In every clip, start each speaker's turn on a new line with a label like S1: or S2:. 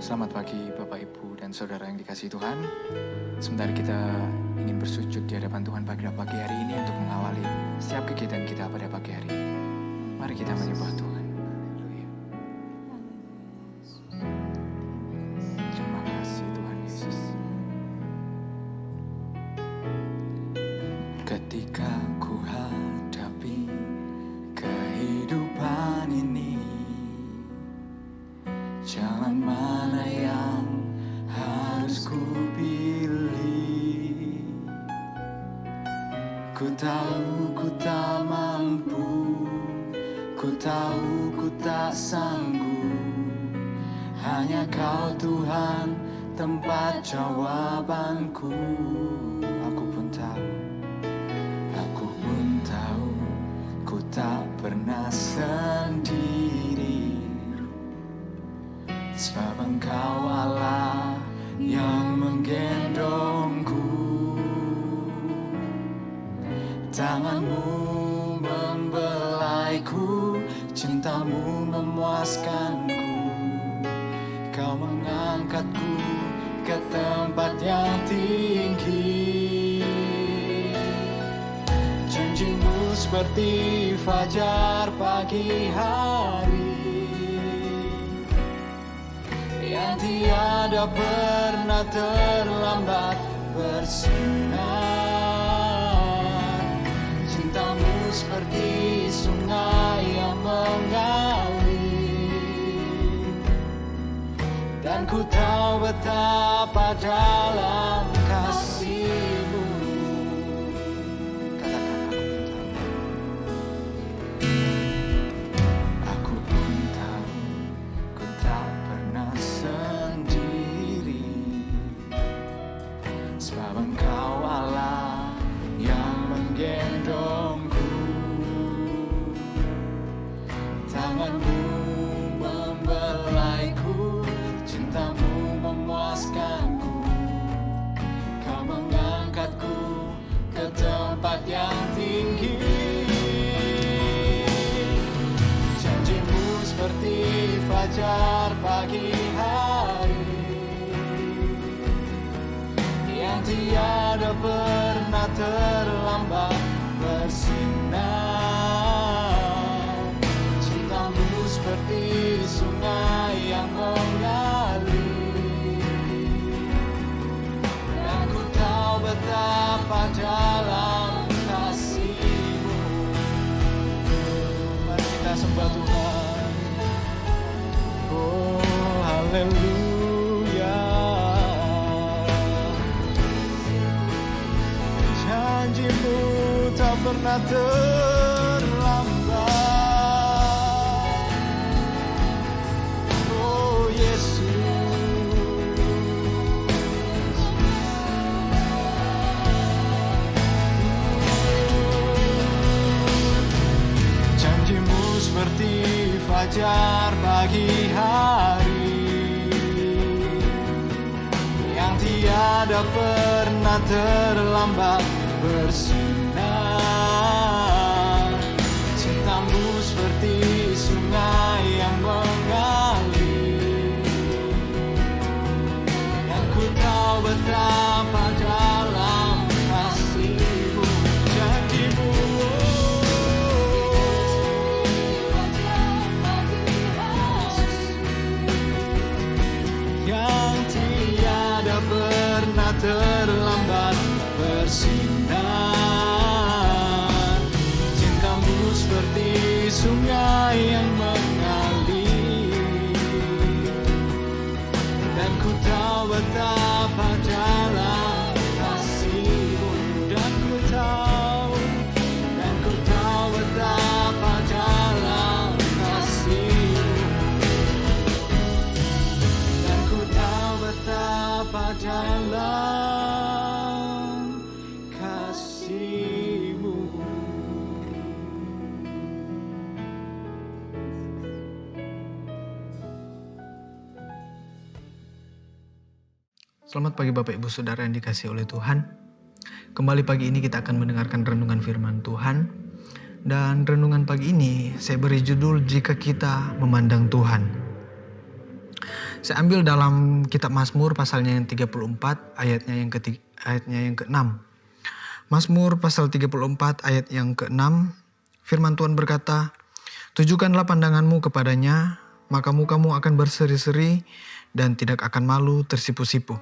S1: Selamat pagi Bapak Ibu dan Saudara yang dikasihi Tuhan. Sebentar kita ingin bersujud di hadapan Tuhan pada pagi hari ini untuk mengawali setiap kegiatan kita pada pagi hari ini. Mari kita menyembah Tuhan. Haleluya. Terima kasih Tuhan Yesus. Ketika ku hadapi kehidupan ini, jalan mana yang harus ku pilih? Ku tahu ku tak mampu, ku tahu ku tak sanggup. Hanya Kau Tuhan tempat jawabanku. Aku pun tahu ku tak pernah sendiri, sebab Engkau Allah yang menggendongku. Tangan-Mu membelaiku, cinta-Mu memuaskanku. Kau mengangkatku ke tempat yang tinggi. Janji-Mu seperti fajar pagi hari, yang tiada pernah terlambat bersinar. Cinta-Mu seperti sungai yang mengalir, dan ku tahu betapa dalam kasih-Mu. Katakan, aku pun tahu ku tak pernah sendiri, sebab Engkau Allah yang menggendongku. Tangan-Mu membelaiku, cinta-Mu memuaskanku. Kau mengangkatku ke tempat yang tinggi. Janji-Mu seperti fajar pagi hari, yang tiada pernah terlambat bersinar. Cinta-Mu seperti sungai yang mengalir, dan ku tahu betapa dalam kasih-Mu. Mari kita sembah Tuhan. Oh, haleluya. Janji-Mu tak pernah terlambat. Oh Yesus, janji-Mu seperti fajar pagi hari, yang tiada pernah terlambat bersinar. Cinta-Mu seperti sungai yang mengalir, dan ku tahu betapa dalam kasih-Mu. Janji-Mu yang tiada pernah terlambat bersinar. Cinta-Mu seperti sungai yang mengalir, dan ku tahu betapa dalam kasih-Mu. Dan ku tahu betapa dalam kasih-Mu. Dan ku tahu betapa dalam kasih-Mu.
S2: Selamat pagi Bapak Ibu Saudara yang dikasihi oleh Tuhan. Kembali pagi ini kita akan mendengarkan renungan firman Tuhan. Dan renungan pagi ini saya beri judul Jika Kita Memandang Tuhan. Saya ambil dalam kitab Mazmur pasalnya yang 34 ayatnya yang ke-6. Mazmur pasal 34 ayat yang ke-6, firman Tuhan berkata, "Tujukanlah pandanganmu kepadanya, maka mukamu akan berseri-seri dan tidak akan malu tersipu-sipu."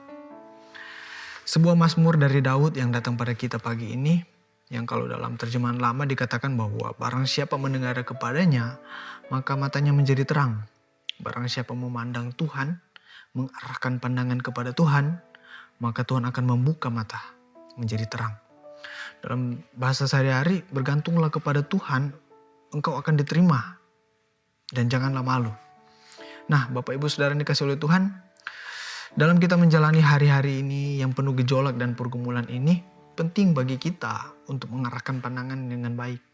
S2: Sebuah mazmur dari Daud yang datang pada kita pagi ini, yang kalau dalam terjemahan lama dikatakan bahwa barang siapa mendengar kepadanya, maka matanya menjadi terang. Barang siapa memandang Tuhan, mengarahkan pandangan kepada Tuhan, maka Tuhan akan membuka mata menjadi terang. Dalam bahasa sehari-hari, bergantunglah kepada Tuhan, engkau akan diterima. Dan janganlah malu. Nah, Bapak Ibu Saudara yang dikasihi oleh Tuhan, dalam kita menjalani hari-hari ini yang penuh gejolak dan pergumulan ini, penting bagi kita untuk mengarahkan pandangan dengan baik.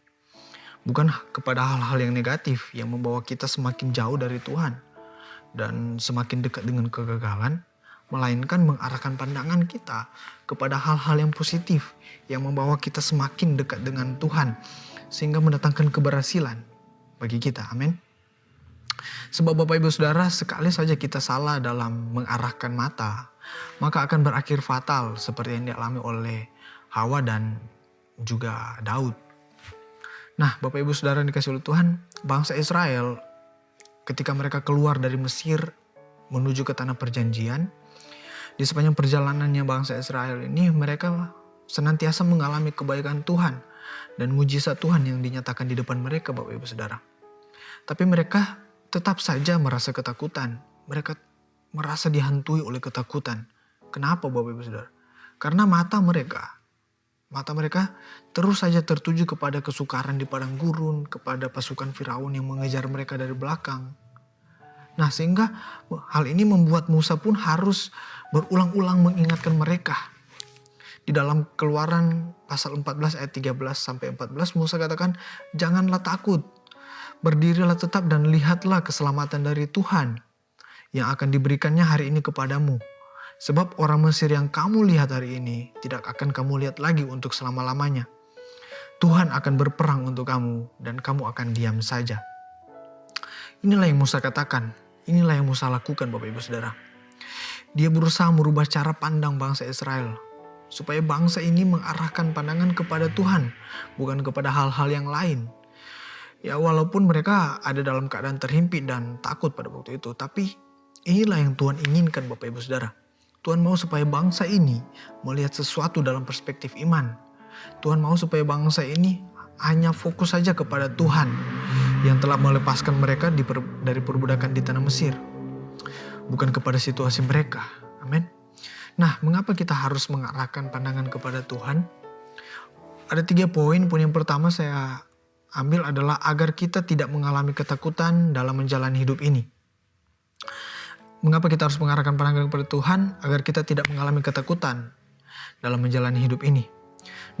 S2: Bukan kepada hal-hal yang negatif yang membawa kita semakin jauh dari Tuhan dan semakin dekat dengan kegagalan, melainkan mengarahkan pandangan kita kepada hal-hal yang positif yang membawa kita semakin dekat dengan Tuhan sehingga mendatangkan keberhasilan bagi kita. Amin. Sebab Bapak Ibu Saudara, sekali saja kita salah dalam mengarahkan mata, maka akan berakhir fatal seperti yang dialami oleh Hawa dan juga Daud. Nah, Bapak Ibu Saudara yang dikasihi oleh Tuhan, bangsa Israel ketika mereka keluar dari Mesir menuju ke tanah perjanjian, di sepanjang perjalanannya bangsa Israel ini mereka senantiasa mengalami kebaikan Tuhan dan mujizat Tuhan yang dinyatakan di depan mereka, Bapak Ibu Saudara. Tapi mereka tetap saja merasa ketakutan. Mereka merasa dihantui oleh ketakutan. Kenapa Bapak Ibu Saudara? Karena mata mereka terus saja tertuju kepada kesukaran di padang gurun, kepada pasukan Firaun yang mengejar mereka dari belakang. Nah, sehingga hal ini membuat Musa pun harus berulang-ulang mengingatkan mereka. Di dalam Keluaran pasal 14 ayat 13 sampai 14, Musa katakan, "Janganlah takut, berdirilah tetap dan lihatlah keselamatan dari Tuhan yang akan diberikannya hari ini kepadamu. Sebab orang Mesir yang kamu lihat hari ini tidak akan kamu lihat lagi untuk selama-lamanya. Tuhan akan berperang untuk kamu dan kamu akan diam saja." Inilah yang Musa katakan, inilah yang Musa lakukan Bapak Ibu Saudara. Dia berusaha merubah cara pandang bangsa Israel supaya bangsa ini mengarahkan pandangan kepada Tuhan, bukan kepada hal-hal yang lain. Ya, walaupun mereka ada dalam keadaan terhimpit dan takut pada waktu itu, tapi inilah yang Tuhan inginkan Bapak Ibu Saudara. Tuhan mau supaya bangsa ini melihat sesuatu dalam perspektif iman. Tuhan mau supaya bangsa ini hanya fokus saja kepada Tuhan yang telah melepaskan mereka dari perbudakan di tanah Mesir, bukan kepada situasi mereka. Amin. Nah, mengapa kita harus mengarahkan pandangan kepada Tuhan? Ada 3 poin. Poin yang pertama saya ambil adalah agar kita tidak mengalami ketakutan dalam menjalani hidup ini. Mengapa kita harus mengarahkan pandangan kepada Tuhan? Agar kita tidak mengalami ketakutan dalam menjalani hidup ini.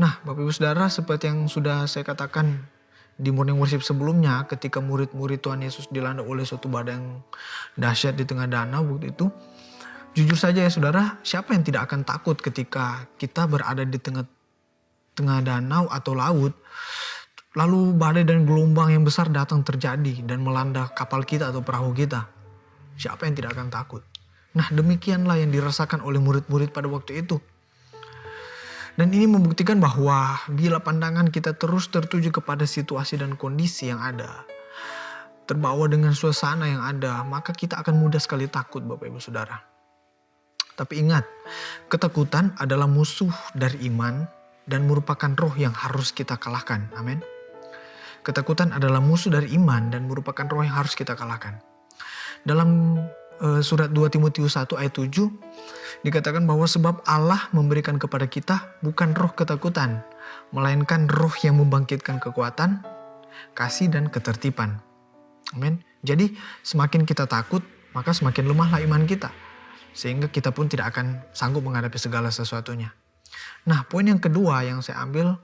S2: Nah, Bapak Ibu Saudara, seperti yang sudah saya katakan di morning worship sebelumnya, ketika murid-murid Tuhan Yesus dilanda oleh suatu badai yang dahsyat di tengah danau waktu itu, jujur saja ya Saudara, siapa yang tidak akan takut ketika kita berada di tengah danau atau laut, lalu badai dan gelombang yang besar datang terjadi dan melanda kapal kita atau perahu kita? Siapa yang tidak akan takut? Nah, demikianlah yang dirasakan oleh murid-murid pada waktu itu. Dan ini membuktikan bahwa bila pandangan kita terus tertuju kepada situasi dan kondisi yang ada, terbawa dengan suasana yang ada, maka kita akan mudah sekali takut Bapak Ibu Saudara. Tapi ingat, ketakutan adalah musuh dari iman dan merupakan roh yang harus kita kalahkan. Amin. Ketakutan adalah musuh dari iman dan merupakan roh yang harus kita kalahkan. Dalam surat 2 Timotius 1 ayat 7 dikatakan bahwa sebab Allah memberikan kepada kita bukan roh ketakutan, melainkan roh yang membangkitkan kekuatan, kasih dan ketertiban. Amin. Jadi semakin kita takut, maka semakin lemahlah iman kita, sehingga kita pun tidak akan sanggup menghadapi segala sesuatunya. Nah, poin yang kedua yang saya ambil,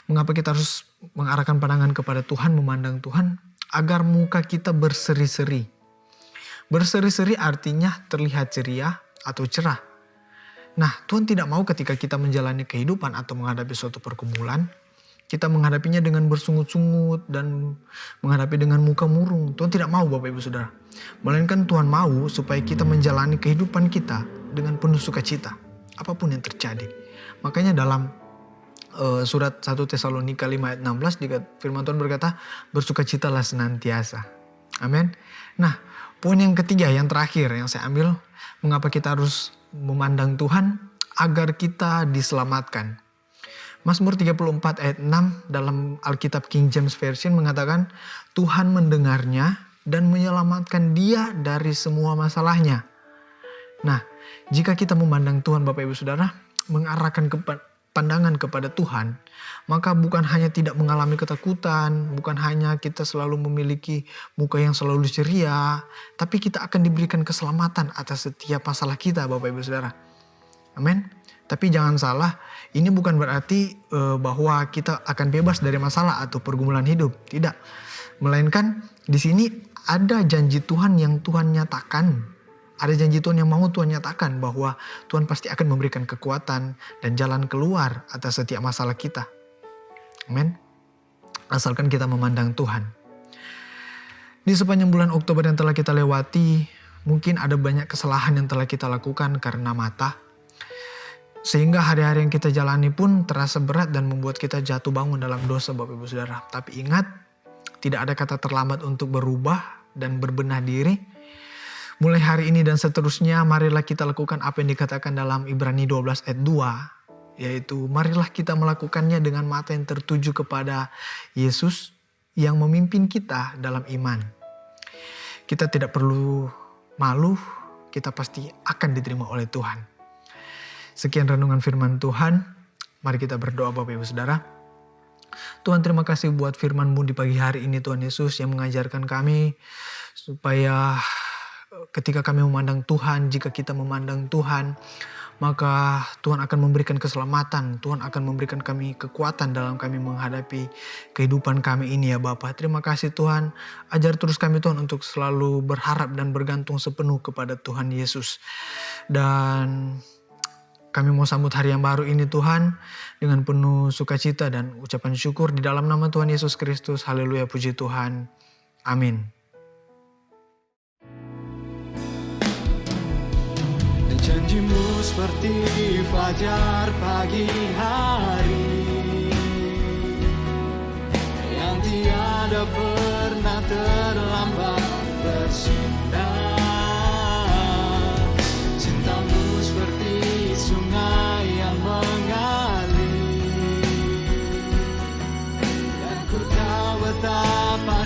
S2: mengapa kita harus mengarahkan pandangan kepada Tuhan, memandang Tuhan, agar muka kita berseri-seri. Berseri-seri artinya terlihat ceria atau cerah. Nah, Tuhan tidak mau ketika kita menjalani kehidupan atau menghadapi suatu pergumulan, kita menghadapinya dengan bersungut-sungut dan menghadapi dengan muka murung. Tuhan tidak mau Bapak Ibu Saudara. Melainkan Tuhan mau supaya kita menjalani kehidupan kita dengan penuh sukacita. Apapun yang terjadi. Makanya dalam surat 1 Tesalonika 5 ayat 16 firman Tuhan berkata, bersukacitalah senantiasa. Amin. Nah, poin yang ketiga, yang terakhir yang saya ambil, mengapa kita harus memandang Tuhan? Agar kita diselamatkan. Mazmur 34 ayat 6 dalam Alkitab King James Version mengatakan, Tuhan mendengarnya dan menyelamatkan dia dari semua masalahnya. Nah, jika kita memandang Tuhan Bapak Ibu Saudara, mengarahkan pandangan kepada Tuhan, maka bukan hanya tidak mengalami ketakutan, bukan hanya kita selalu memiliki muka yang selalu ceria, tapi kita akan diberikan keselamatan atas setiap masalah kita Bapak Ibu Saudara. Amin. Tapi jangan salah, ini bukan berarti bahwa kita akan bebas dari masalah atau pergumulan hidup. Tidak. Melainkan di sini ada janji Tuhan yang Tuhan nyatakan. Ada janji Tuhan yang mau Tuhan nyatakan bahwa Tuhan pasti akan memberikan kekuatan dan jalan keluar atas setiap masalah kita. Amin. Asalkan kita memandang Tuhan. Di sepanjang bulan Oktober yang telah kita lewati, mungkin ada banyak kesalahan yang telah kita lakukan karena mata. Sehingga hari-hari yang kita jalani pun terasa berat dan membuat kita jatuh bangun dalam dosa Bapak Ibu Saudara. Tapi ingat, tidak ada kata terlambat untuk berubah dan berbenah diri. Mulai hari ini dan seterusnya, marilah kita lakukan apa yang dikatakan dalam Ibrani 12 ayat 2. Yaitu, marilah kita melakukannya dengan mata yang tertuju kepada Yesus yang memimpin kita dalam iman. Kita tidak perlu malu, kita pasti akan diterima oleh Tuhan. Sekian renungan firman Tuhan. Mari kita berdoa Bapak Ibu Saudara. Tuhan, terima kasih buat firman-Mu di pagi hari ini Tuhan Yesus yang mengajarkan kami supaya ketika kami memandang Tuhan, jika kita memandang Tuhan, maka Tuhan akan memberikan keselamatan. Tuhan akan memberikan kami kekuatan dalam kami menghadapi kehidupan kami ini ya Bapa. Terima kasih Tuhan. Ajar terus kami Tuhan untuk selalu berharap dan bergantung sepenuh kepada Tuhan Yesus. Dan kami mau sambut hari yang baru ini Tuhan dengan penuh sukacita dan ucapan syukur di dalam nama Tuhan Yesus Kristus. Haleluya, puji Tuhan. Amin.
S1: Janjimu seperti fajar pagi hari yang tiada pernah terlambat bersinar. Cintamu seperti sungai yang mengalir dan ku tahu betapa